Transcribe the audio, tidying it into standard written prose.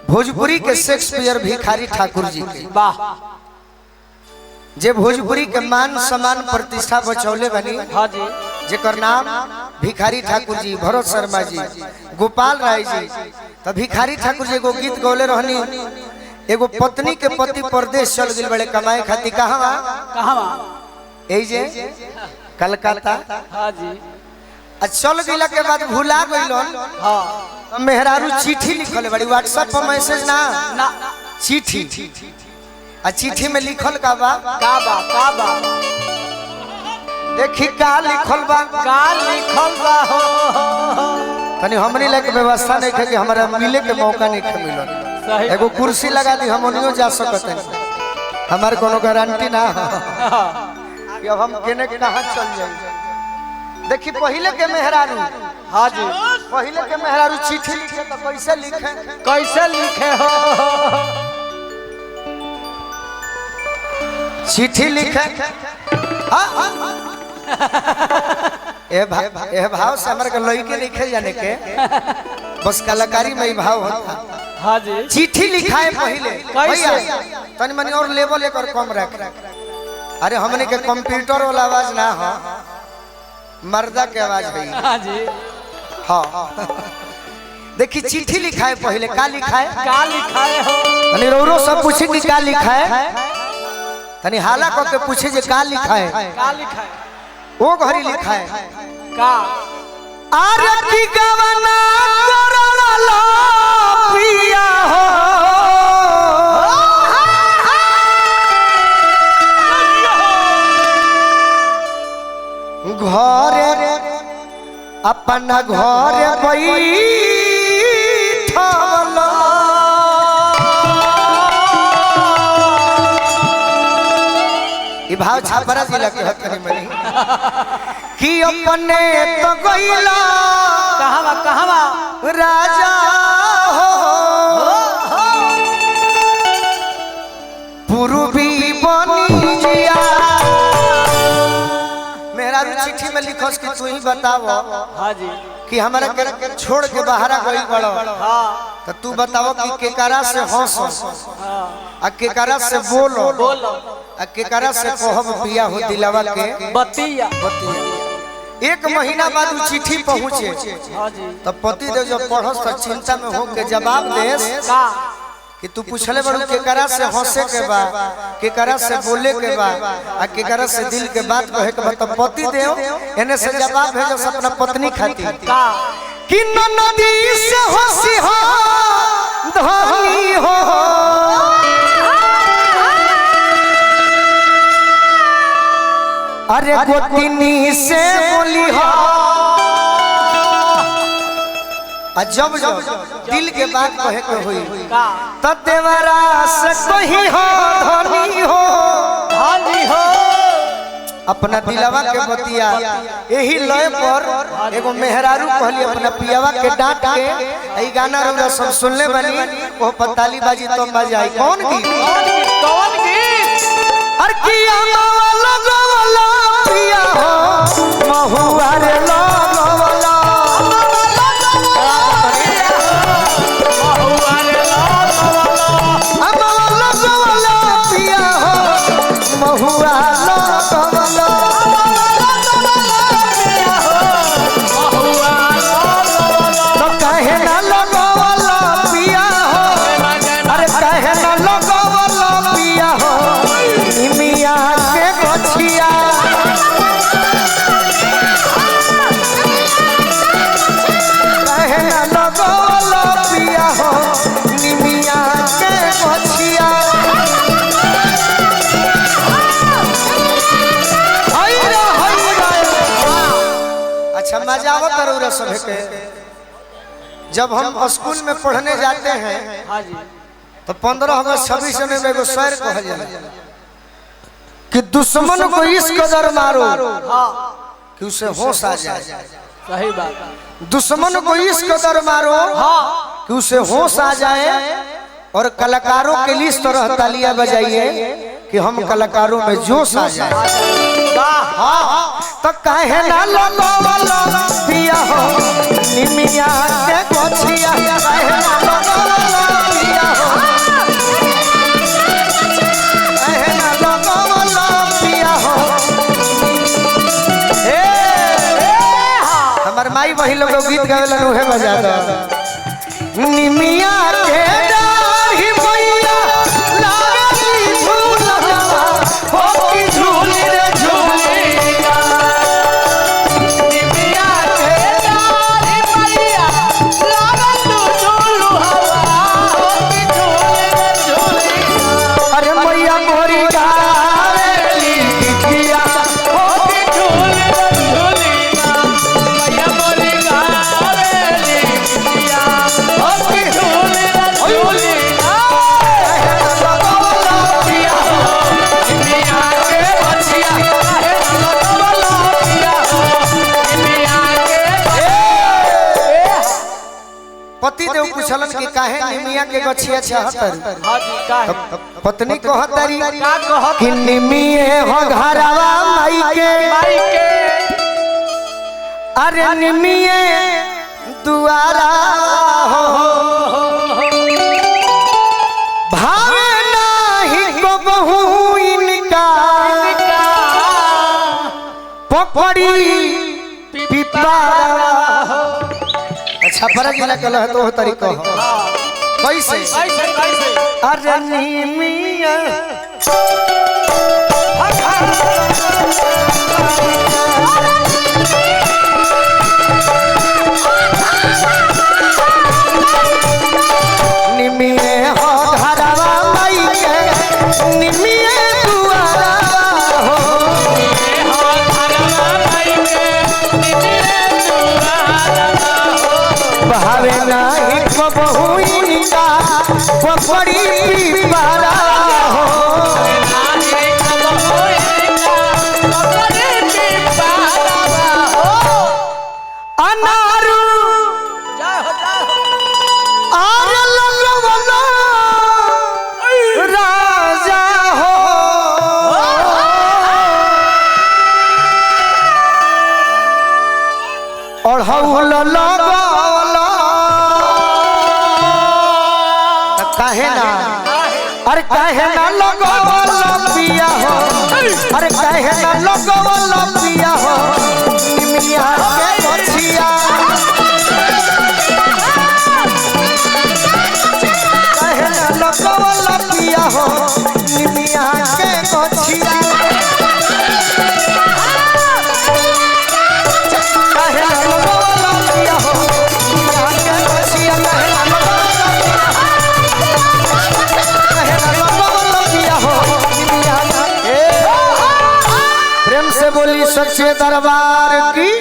भोजपुरी के शेक्सपियर भिखारी ठाकुर जी के वाह जे भोजपुरी के मान सम्मान प्रतिष्ठा बचौले बनी। हाँ जी जेकर नाम भिखारी ठाकुर जी, भरत शर्मा जी, गोपाल राय जी। तो भिखारी ठाकुर जी एगो गीत गौले रहनी। एगो पत्नी के पति परदेश चल गए बड़े कमाए खातिर। कहाँ जे कलकत्ता। हाँ जी चल गईला के बाद भुला गईलन। हाँ मेहरारू चिट्ठी लिखल बड़ी, व्हाट्सएप पर मैसेज ना चिट्ठी। चिट्ठी में लिखल का बा देखी का लिखल बा हो तनी हमनी लगे व्यवस्था नहीं है कि हमारा मिले के मौका नहीं है मिलल। एगो कुर्सी लगा दी हमनियो जा सकते हैं। हमारे कोनो गारंटी ना हो कि अब हम केने कहाँ चल जाए। देखी पहले के मेहरारू। हाँ जी पहले के मेहरारू चिट्ठी लिखे तो कैसे लिखे हो चिट्ठी लिखे। ए भाव से हमारे के लड़के लिखे जाने के बस कलाकारी में ही भाव होता। हाँ जी चिट्ठी लिखाए पहले भैया तनी मनी और लेवल एक और कम रख। अरे हमने के कंप्यूटर वाला आवाज ना हो, मर्दा के आवाज है। हाँ जी हाँ देखी चिट्ठी लिखाए पहले का लिखाए हो तनी रो सब पूछे कि का लिखाए। तनी हाला करके पूछे जे का लिखाए। वो घड़ी लिखाए का आरे की गवना करला पिया हो घरे अपना घरे बैठल। ई भाव छापरा जिला के हतनी मनी कि अपने तो गईला कहां राजा हो पूर्वी बनिया। मेरा चिट्ठी में लिखोस कि तू ही बताओ। हाँ जी कि हमारा के छोड़ के बाहर गई बड़ो। तो तू बताओ कि केकरा से हंसो आ केकरा से बोलो आ केकरा से कहब पिया हो दिलवा के बतिया। एक महीना बाद वो चिट्ठी पहुँचे। हाँ जी तो पति देव जब पढ़स तो चिंता में हो के जवाब देस कि तू पूछले बड़ू केकरा से हंसे के बा, केकरा से बोले के बा आ केकरा से दिल के बात कहे के बा। तो पति देव एने से जवाब भेजो अपना पत्नी खातिर कि नदी से हंसी हो धनी हो अरे गोतिनी से बोली हो। जब दिल के बात कहे के हुई तो देवरा से कही हो धनी हो अपना दिलवा के बतिया। यही लय पर एगो मेहरारू कहली अपना पियावा के डांट के। ई गाना रउरा सब सुनले बनी। वो पताली बाजी तो बजाई कौन गीत अर किया माला गवला पिया हो महुआ रे लगवला पिया हो महुआ तो कहे ना लगवला पिया हो। अरे कहे ना लगवला पिया हो निमिया के गछिया। कहे ना लगवला पिया हो निमिया के गछिया। अच्छा मजा आवत रउरा सभे के। जब हम स्कूल में पढ़ने जाते हैं हाँ जी तो 15 अगस्त 26 जनवरी में एगो शेर कहल जाला कि दुश्मन को इस कदर मारो कि उसे होश आ जाए। सही बात। दुश्मन को इस कदर मारो कि उसे होश आ जाए। और कलाकारों के लिए इस तरह तालियां बजाइए कि हम कलाकारों में जोश आ जाए। तो कहे ना लो पिया हो निमिया के कहीं लोग गीत गावेलन उहे बजा दो। निमिया के डाढ़ी मैया लागली झूलवा हो की झूली रे झूलिया। निमिया के डाढ़ी मैया लागल झूलवा हो की झूली रे झूलिया। अरे मैया मोरी गावेली गीतिया हो की झूली रे झूलिया। मैया मोरी गावेली गीतिया हो की झूली रे झूलिया। निमिया के बछिया काहे लगवला पिया हो। निमिया के पति देव पूछलन कि काहे निमिया के गछिया 76। हाँ जी का है पत्नी कहतरी का कहत कि निमिये हो घरवा माई के माई के अरे निमिये दुआरा हो भावे नाही को बहु इनका पकड़ी पिपारा हो। अच्छा फरक जिला के लह तो तरीका हो कैसे कैसे कैसे अरे निमिया निमिये हो घरवा माई के निमिये दुआरा हो भावे नाही को बहु इनका पकड़ी पिपारा हो। अनारू आर लगवला राजा हो ओढ़ौल लगवला काहे ना अरे काहे ना लगवला पिया हो अरे काहे ना लगवला पिया हो निमिया के गछिया काहे ना लगवला पिया हो निमिया के गछिया काहे ना लगवला पिया हो निमिया के गछिया काहे ना लगवला पिया हो निमिया के। प्रेम से बोली सच्चे दरबार की।